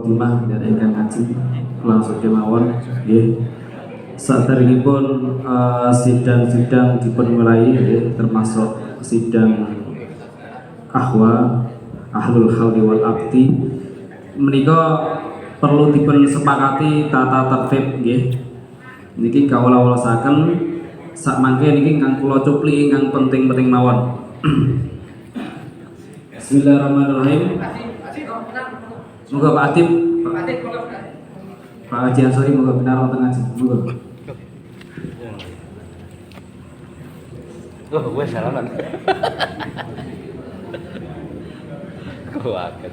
khotimah dan ingkang ngaji langsung kemawon nggih. Saderengipun sidang-sidang dipunmulai nggih, termasuk sidang ahwa ahlul halli wal aqdi menika perlu dipun sepakati tata tertib nggih. Niki kawula welasaken sak mangke niki ingkang kula cupli ingkang penting-penting mawon. Bismillahirrahmanirrahim. Moga Pak Atip, Pak Haji Ansori moga benar wonten ngaji. Moga. Oh, gue salah kan. Kuat kan.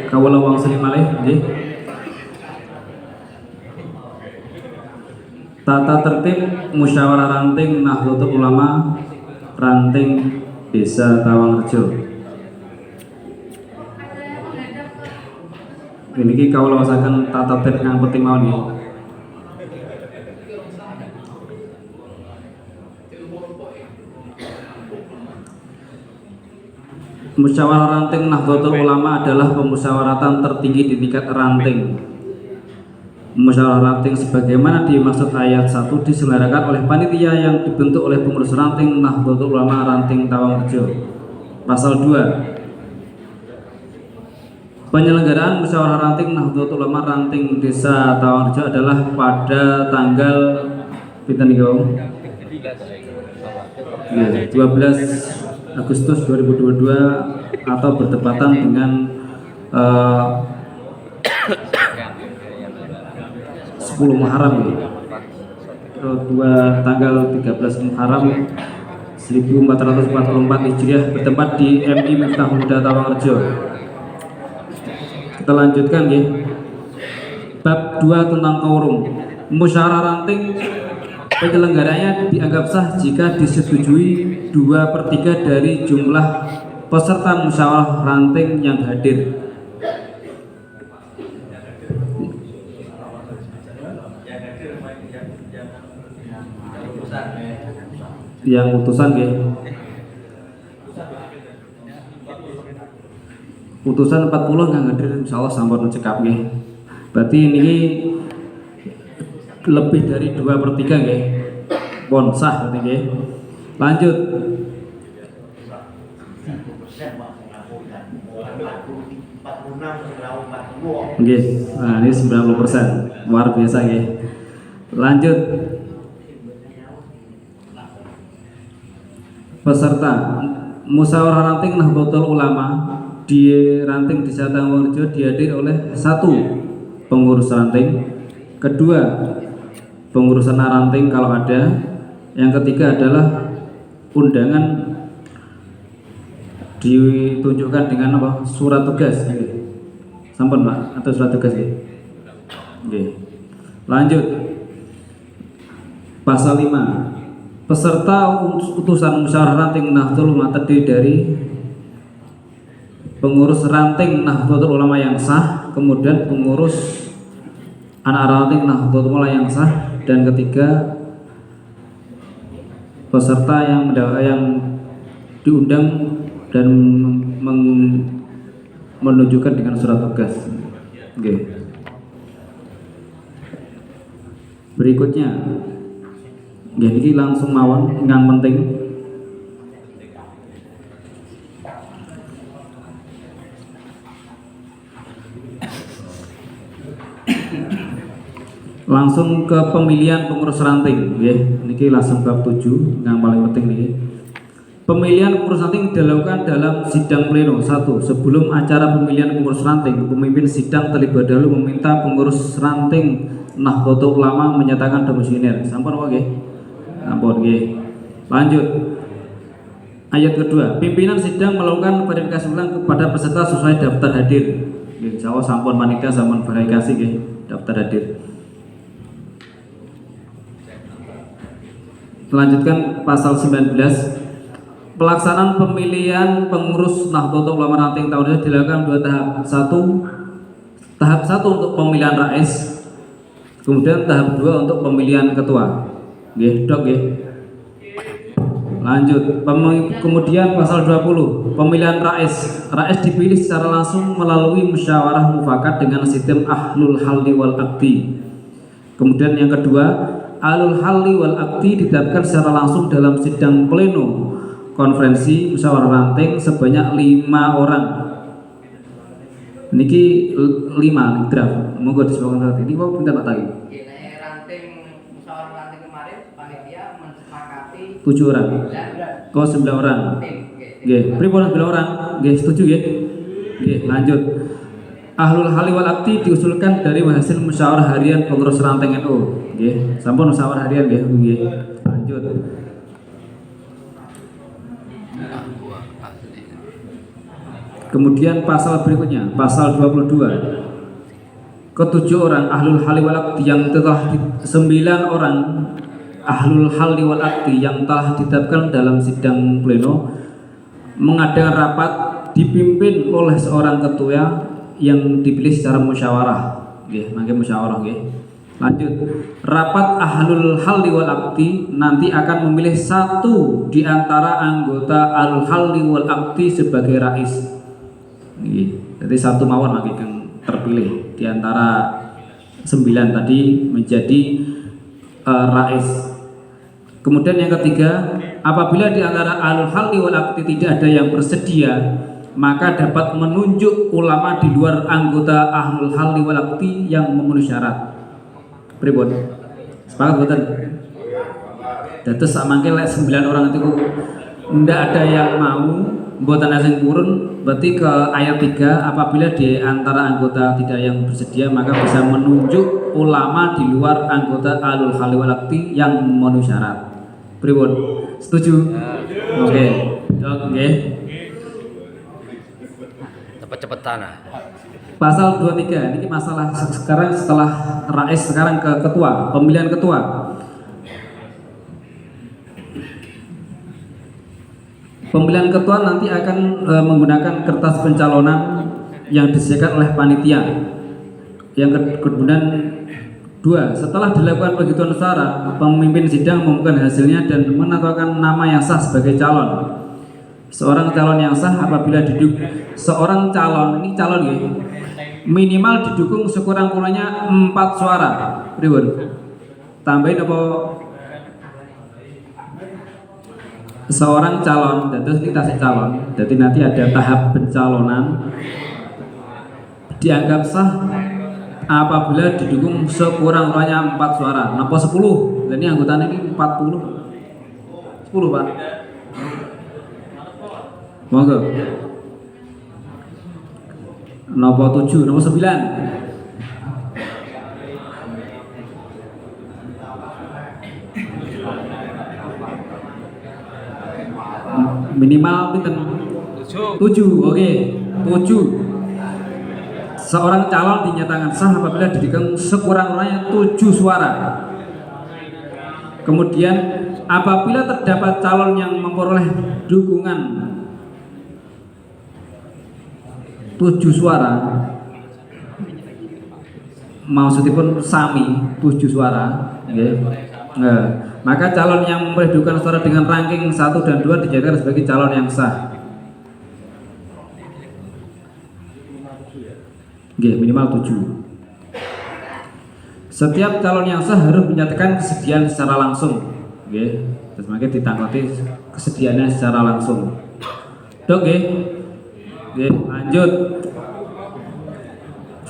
Kawula wong selim malih nggih. Tata tertib musyawarah ranting Nahdlatul Ulama ranting Desa Tawangrejo. Niki kawula wasaken tata tertib yang penting mawon nggih. Musyawarah ranting Nahdlatul Ulama adalah pemusyawaratan tertinggi di tingkat ranting. Musyawarah ranting sebagaimana dimaksud ayat 1 diselenggarakan oleh panitia yang dibentuk oleh pengurus ranting Nahdlatul Ulama ranting Tawangrejo. Pasal 2. Penyelenggaraan musyawarah ranting Nahdlatul Ulama ranting Desa Tawangrejo adalah pada tanggal 12 Agustus 2022 atau bertepatan dengan 10 Muharram ya. Tanggal 13 Muharram 1444 Hijriah bertempat di MI Miftahul Huda Tawangrejo. Kita lanjutkan ya. Bab 2 tentang quorum. Musyawarah ranting penyelenggaranya dianggap sah jika disetujui 2/3 dari jumlah peserta musyawarah ranting yang hadir. Yang utusan nggih. Utusan 40 nggak hadir insyaallah sampun cekap nggih. Berarti ini lebih dari 2/3 nggih. Pun sah berarti nggih. Lanjut. Nggih. Nah, ini 90%. Luar biasa nggih. Lanjut. Peserta musyawarah ranting Nahdlatul Ulama di ranting Desa Tawangrejo dihadiri oleh 1. Pengurus ranting, 2. Pengurusan ranting kalau ada, yang ketiga adalah undangan ditunjukkan dengan apa? Surat tugas. Sampun Pak, atau surat tugas ya? Oke. Lanjut. Pasal 5. Peserta utusan musyawarah ranting Nahdlatul Ulama terdiri dari pengurus ranting Nahdlatul Ulama yang sah, kemudian pengurus anak ranting Nahdlatul Ulama yang sah, dan ketiga peserta yang diundang dan menunjukkan dengan surat tugas. Oke. Berikutnya, jadi langsung mawon yang penting. Langsung ke pemilihan pengurus ranting, nggih. Niki langsung bab 7 yang paling penting nih. Pemilihan pengurus ranting dilakukan dalam sidang pleno. 1. Sebelum acara pemilihan pengurus ranting, pemimpin sidang terlebih dahulu meminta pengurus ranting Nahdlatul Ulama menyatakan domisilier. Sampun apa nggih? Ampun nggih. Lanjut. Ayat kedua, pimpinan sidang melakukan verifikasi ulang kepada peserta sesuai daftar hadir. Nggih, insyaallah sampun panitia sampun verifikasi nggih daftar hadir. Melanjutkan pasal 19. Pelaksanaan pemilihan pengurus Nahdlatul Ulama ranting tahun ini dilakukan 2 tahap. Tahap 1 untuk pemilihan rais Kemudian tahap 2 untuk pemilihan ketua. Nggih, Dok nggih. Lanjut, kemudian pasal 20, pemilihan rais. Rais dipilih secara langsung melalui musyawarah mufakat dengan sistem ahlul halli wal akdi. Kemudian yang kedua, ahlul halli wal akdi ditetapkan secara langsung dalam sidang pleno konferensi musyawarah ranting sebanyak 5 orang. Niki 5 draft. Monggo disepakati. Ini mau pinter Pak Tagi. Ranting musyawarah ranting kemarin panitia mensepakati 7 orang. Kok 9 orang. Nggih, pripun 9 orang? Nggih, setuju nggih. Nggih, lanjut. Ahlul halli wal akdi diusulkan dari hasil musyawarah harian pengurus ranting NU. Nggih, sampun musyawarah harian nggih. Nggih. Lanjut. Kemudian pasal berikutnya, pasal 22. Ketujuh orang ahlul halli wal akdi yang telah 9 orang ahlul halli wal akdi yang telah ditetapkan dalam sidang pleno mengadakan rapat dipimpin oleh seorang ketua yang dipilih secara musyawarah. Nggih, mangke musyawarah nggih. Lanjut. Rapat ahlul halli wal akdi nanti akan memilih satu di antara anggota ahlul halli wal akdi sebagai rais. Jadi satu mawon lagi yang terpilih di antara 9 tadi menjadi rais. Kemudian yang ketiga, apabila di antara ahlul halli wal akdi tidak ada yang bersedia, maka dapat menunjuk ulama di luar anggota ahlul halli wal akdi yang memenuhi syarat. Pripun? Sepakat mboten? Dados samangke lek 9 orang itu ndak ada yang mau mboten asing purun, berarti ke ayat 3, apabila di antara anggota tidak yang bersedia maka bisa menunjuk ulama di luar anggota ahlul halli wal akdi yang memenuhi syarat. Pripun? Setuju? Oke. Oke. Cepet-cepetan ah. Pasal 23, ini masalah sekarang setelah rais, sekarang ke ketua, pemilihan ketua. Pemilihan ketua nanti akan menggunakan kertas pencalonan yang disediakan oleh panitia. Yang kemudian 2, setelah dilakukan penghitungan suara, pemimpin sidang mengumumkan hasilnya dan menetapkan nama yang sah sebagai calon. Seorang calon yang sah apabila didukung seorang calon, ini calon ya, minimal didukung sekurang-kurangnya 4 suara. Pripun? Tambahin apa? Seorang calon, dan terus kita calon. Jadi nanti ada tahap pencalonan dianggap sah apabila didukung sekurang-kurangnya 4 suara. Napa 10? Dan ini anggotanya ini 40. 10 Pak. Monggo. Napa 7, napa 9? Minimal pinten? 7. Oke, 7. Seorang calon dinyatakan sah apabila didukung sekurang-kurangnya 7 suara. Kemudian apabila terdapat calon yang memperoleh dukungan 7 suara, maksudipun sami 7 suara, okay. Maka calon yang memperoleh dukungan suara dengan ranking 1 dan 2 dijadikan sebagai calon yang sah. Minimal 7. Setiap calon yang sah harus menyatakan kesediaan secara langsung. Terus makanya ditanggapi kesediaannya secara langsung. Dok, lanjut.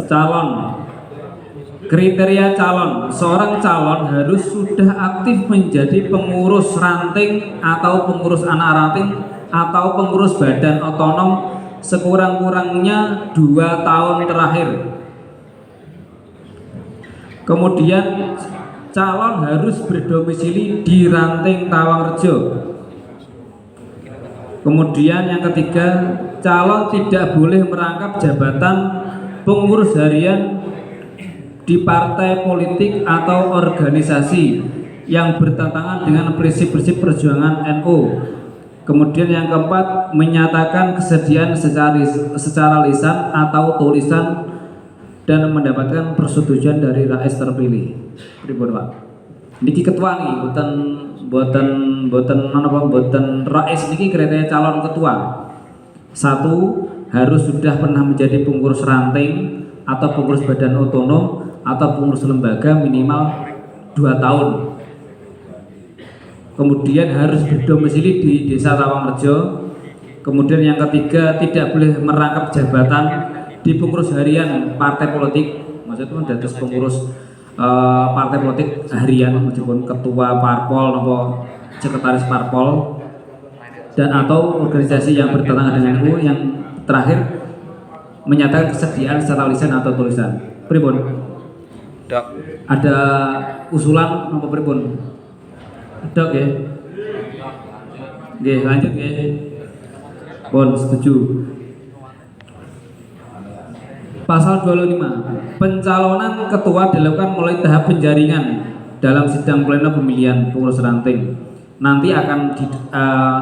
Calon. Kriteria calon. Seorang calon harus sudah aktif menjadi pengurus ranting atau pengurus anak ranting atau pengurus badan otonom sekurang-kurangnya 2 tahun terakhir. Kemudian calon harus berdomisili di Ranting Tawangrejo. Kemudian yang ketiga, calon tidak boleh merangkap jabatan pengurus harian di partai politik atau organisasi yang bertentangan dengan prinsip-prinsip perjuangan NU. Kemudian yang keempat, menyatakan kesediaan secara lisan atau tulisan dan mendapatkan persetujuan dari rais terpilih. Pripun Pak? Niki ketua nih, boten rais niki kriteria calon ketua. 1. Harus sudah pernah menjadi pengurus ranting atau pengurus badan otonom atau pengurus lembaga minimal 2 tahun. Kemudian harus berdomisili di Desa Tawangrejo. Kemudian yang ketiga, tidak boleh merangkap jabatan di pengurus harian partai politik. Maksudnya dados pengurus partai politik harian, meskipun ketua parpol atau sekretaris parpol, dan atau organisasi yang bertentangan dengan NU. Yang terakhir, menyatakan kesediaan secara lisan atau tulisan. Pripun? Dok. Ada usulan apa pripun? Dok ya. Oke, lanjut ya. Pun setuju. Pasal 25. Pencalonan ketua dilakukan mulai tahap penjaringan dalam sidang pleno pemilihan pengurus ranting. Nanti akan di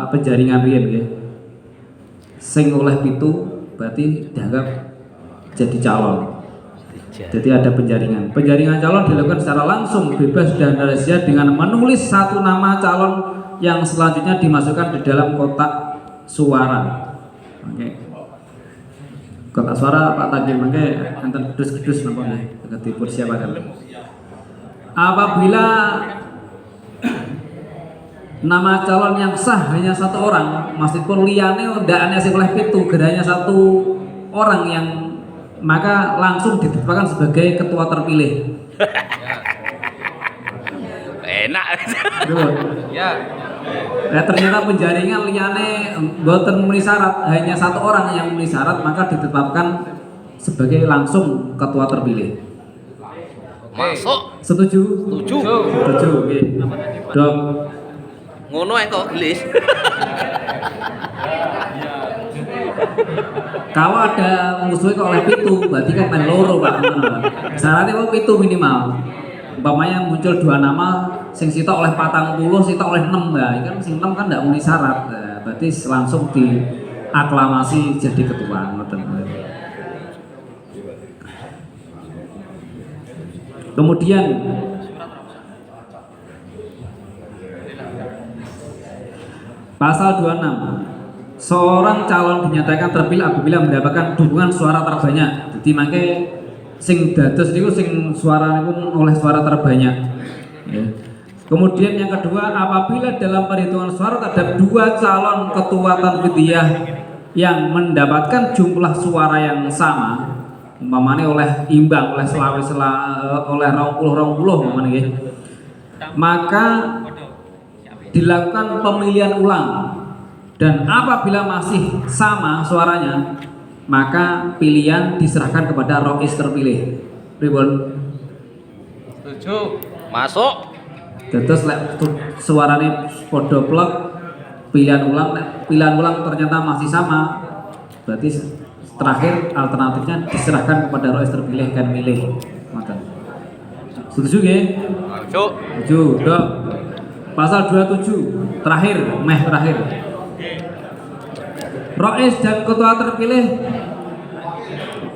penjaringan riyen ya. Sing oleh pitu berarti dianggap jadi calon. Jadi ada penjaringan. Penjaringan calon dilakukan secara langsung, bebas dan rahasia dengan menulis satu nama calon yang selanjutnya dimasukkan di dalam kotak suara. Oke. Kotak suara Pak Tagih mangke enten kedus-kedus napa nggih dipersiapkan. Apabila nama calon yang sah hanya 1 orang, meskipun liyane ndakane sing oleh pitu, geranya 1 orang yang, maka langsung ditetapkan sebagai ketua terpilih. Enak. Ya. Nah, ternyata penjaringan liyane boten memenuhi syarat, hanya 1 orang yang memenuhi syarat, maka ditetapkan sebagai langsung ketua terpilih. Masuk. Setuju? Setuju. Setuju. Oke. Dok. Ngono kok gelis. Kalau ada musuhnya kok oleh pitu, berarti kan main loro Pak. Syaratnya kok pitu minimal. Umpamanya muncul 2 nama, sing sitok oleh 40, sitok oleh 6 ya. Kan sing 6 kan tidak memenuhi syarat. Nah, berarti langsung diaklamasi jadi ketua. Kemudian pasal 26. Seorang calon dinyatakan terpilih apabila mendapatkan dukungan suara terbanyak. Jadi mangke sing dados niku sing suara niku oleh suara terbanyak. Ya. Kemudian yang kedua, apabila dalam perhitungan suara terhadap 2 calon ketua tanfidiyah yang mendapatkan jumlah suara yang sama, umpamanya oleh imbang, oleh oleh 20 umpamanya nggih, maka dilakukan pemilihan ulang. Dan apabila masih sama suaranya, maka pilihan diserahkan kepada rais terpilih. Pripun? Setuju. Masuk. Terus lek suarane padha plek, pilihan ulang ternyata masih sama, berarti terakhir alternatifnya diserahkan kepada rais terpilih kan milih. Ngoten. Setuju nggih? Setuju. Dok. Pasal 27 terakhir. Rais dan ketua terpilih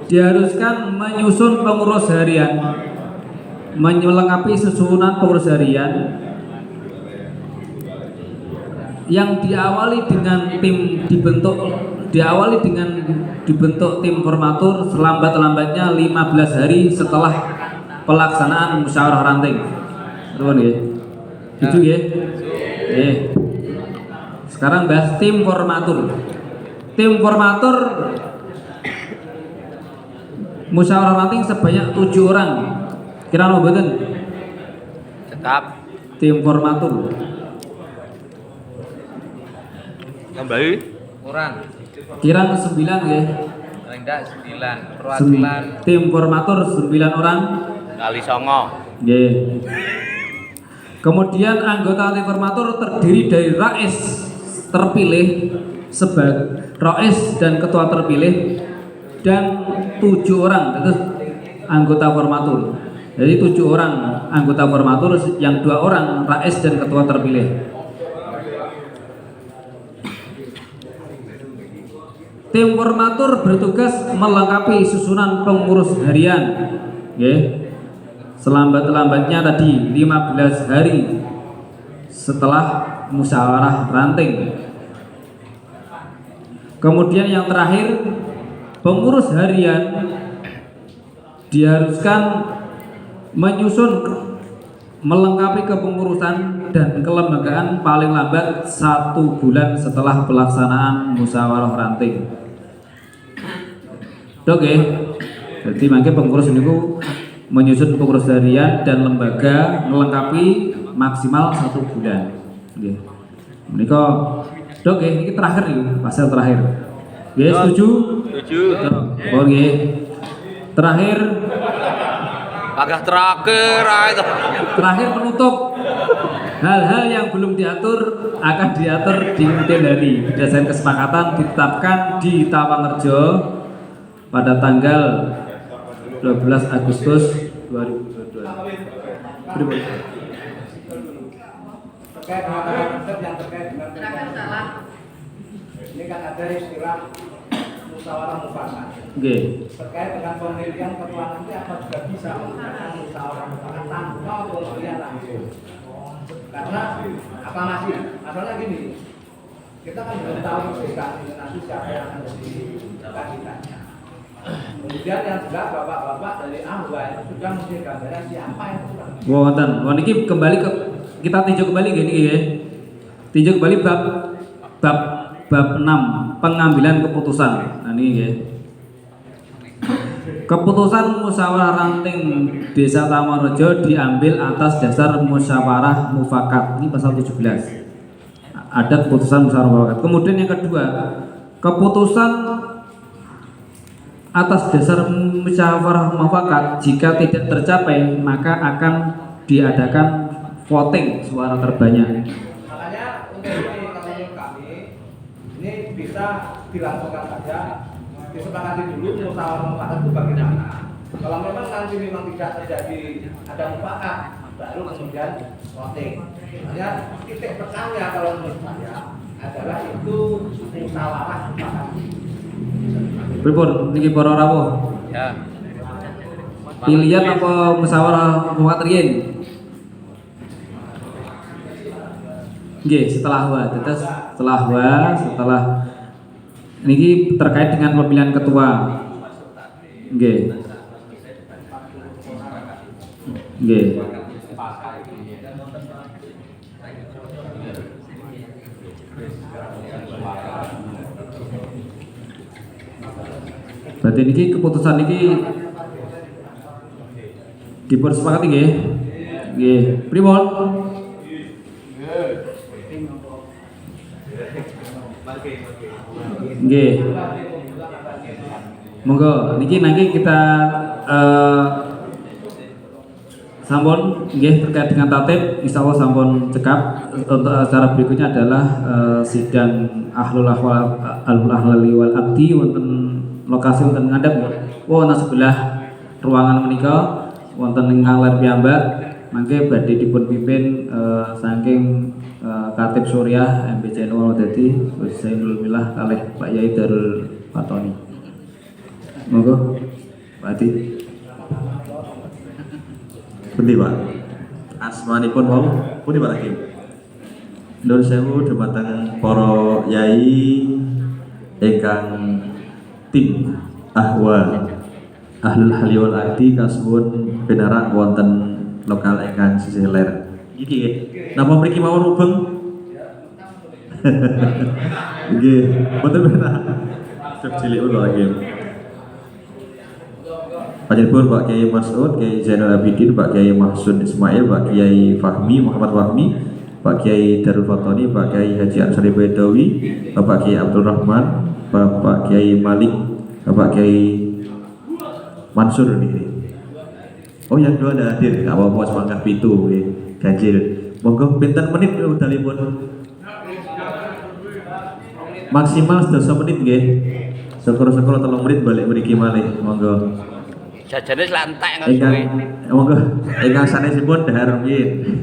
diharuskan menyusun pengurus harian, melengkapi susunan pengurus harian yang diawali dengan dibentuk tim formatur selambat-lambatnya 15 hari setelah pelaksanaan musyawarah ranting. Terus nggih. Setuju nggih? Nggih. Sekarang bahas tim formatur. Tim formatur musyawarah ranting sebanyak 7 orang. Kira no mboten? Tetap. Tim formatur. Kembali. Kurang. Kira 9 nggih. Paling enggak 9. Perwakilan Tim formatur 9 orang. kali 9. Nggih. Kemudian anggota tim formatur terdiri dari rais terpilih sebagai rais dan ketua terpilih dan 7 orang itu anggota formatur. Jadi 7 orang anggota formatur yang 2 orang rais dan ketua terpilih. Tim formatur bertugas melengkapi susunan pengurus harian. Nggih. Selambat-lambatnya tadi 15 hari setelah musyawarah ranting. Kemudian yang terakhir, pengurus harian diharuskan menyusun melengkapi kepengurusan dan kelembagaan paling lambat 1 bulan setelah pelaksanaan musyawarah ranting. Oke, jadi mangke pengurus niku menyusun pengurus harian dan lembaga melengkapi maksimal 1 bulan. Nggih. Menika Dok, ini terakhir nih, pasal terakhir. Oke, setuju? Setuju. Oke. Terakhir. Agak terakhir aja. Terakhir penutup. Hal-hal yang belum diatur akan diatur di kemudian hari. Berdasarkan kesepakatan ditetapkan di Tapangerjo pada tanggal 12 Agustus 2022. Terkait dengan konsep yang terkait dengan ini kan ada istilah musyawarah mufakat. Terkait dengan pemilihan ketua nanti apa juga bisa menggunakan musyawarah mufakat tanpa pemilihan langsung. Karena apa masih? Masalahnya gini, kita kan belum tahu nanti siapa yang akan jadi kandidatnya. Kemudian yang jelas bapak-bapak dari Ahwa itu sudah mesti gambaran siapa yang sudah. Wonten, niki kembali ke kita tinjau kembali gini ya. Tinjau kembali bab 6 pengambilan keputusan. Nah ini ya. Keputusan musyawarah ranting Desa Tapangerjo diambil atas dasar musyawarah mufakat. Ini pasal 17. Ada keputusan musyawarah mufakat. Kemudian yang kedua, keputusan atas dasar musyawarah mufakat jika tidak tercapai maka akan diadakan voting suara terbanyak. Makanya untuk ini kalau menurut kami ini bisa dilangsungkan saja, disepakati dulu musyawarah mufakat itu bagaimana. Kalau memang nanti memang tidak terjadi ada mufakat, baru kemudian voting. Makanya titik tekannya kalau menurut saya adalah itu musyawarah mufakat. Pripun niki para rawuh? Ya. Pilihan apa musyawarah mufakat riyen? Nggih, setelah niki terkait dengan pemilihan ketua. Nggih. Nggih. Berarti niki keputusan niki dipun sepakati nggih. Nggih, pripun? Nggih. Monggo niki nanti kita sampun nggih terkait dengan tatib insyaallah sampun cekap. Untuk acara berikutnya adalah sidang ahlul ahlali wal abdi wonten lokasi wonten ngadep wonten sebelah ruangan menika wonten ingkang ler piyambak mangke badhe dipun pimpin saking Katib Surya MPC Nol dadi Zainul Milah kalih Pak Yai Darul Fatoni. Monggo Pak Adi. Pundi Pak? Asmanipun wau pundi Pak Hakim? Nuwun sewu dumateng para yai ingkang tim Ahwa Ahlul Hali wal Aqdi kasuwun pinarak wonten lokal ingkang sisih ler. Iki nggih. Napa mriki mawon mubeng? Nggih, mboten benar. Cek cilik ulo lagi. Panjenengan Pak Kiai Mas'ud, Kiai Zainal Abidin, Pak Kiai Mahsun Ismail, Pak Kiai Fahmi Muhammad Fahmi, Pak Kiai Darul Fatoni, Pak Kiai Haji Ansari Baidawi, Bapak Kiai Abdul Rahman, Bapak Kiai Malik, Bapak Kiai Mansur nih. Oh yang dua ada hadir, nggak apa-apa semangat pitu, ganjil. Monggo pinten menit udalipun? Maksimal 10 menit nggih. Syukur-syukur 3 menit balik mriki malih. Monggo. Jajane lantek Ingkang monggo ingkang sanesipun dahar nggih.